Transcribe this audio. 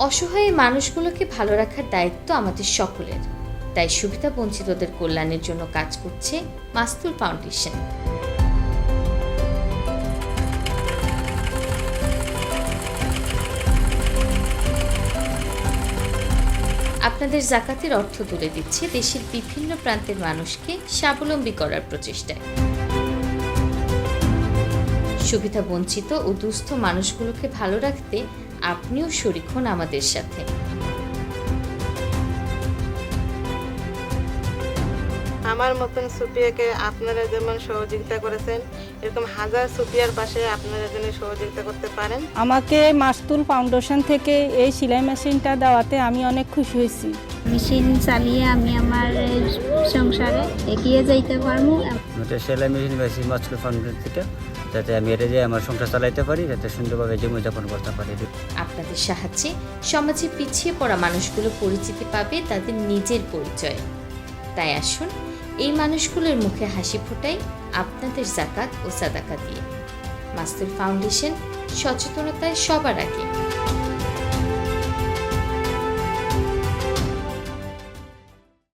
অসহায় মানুষগুলোকে ভালো রাখার দায়িত্ব আমাদের সকলের। তাই সুবিধা বঞ্চিতদের কল্যাণের জন্য কাজ করছে মাস্তুল ফাউন্ডেশন। আপনাদের জাকাতের অর্থ তুলে দিচ্ছে দেশের বিভিন্ন প্রান্তের মানুষকে স্বাবলম্বী করার প্রচেষ্টায়। সুবিধা বঞ্চিত ও দুস্থ মানুষগুলোকে ভালো রাখতে আপনিও শরীক হন আমাদের সাথে। আমার মতন সুপিয়াকে আপনারা যেমন সহযোগিতা করেছেন, এরকম হাজার সুপিয়ার পাশে আপনারা যেন সহযোগিতা করতে পারেন। আমাকে মাস্তুল ফাউন্ডেশন থেকে এই সেলাই মেশিনটা দেওয়াতে আমি অনেক খুশি হয়েছি। মেশিন চালিয়ে আমি আমার সংসারে এগিয়ে যাইতে পারবো। সেলাই মেশিন পেয়েছি মাস্তুল ফাউন্ডেশন থেকে, যাতে আমি এটা যে আমার সংসার চালাইতে পারি, যাতে সুন্দরভাবে জীবনযাপন করতে পারি। আপনাদের সাহায্যে সমাজে পিছিয়ে পড়া মানুষগুলো পরিচিতি পাবে তাদের নিজের পরিচয়। তাই আসুন এই মানুষগুলোর মুখে হাসি ফোটাই আপনাদের জাকাত ও সাদাকা দিয়ে। মাস্তুল ফাউন্ডেশন, সচেতনতায় সবার আগে।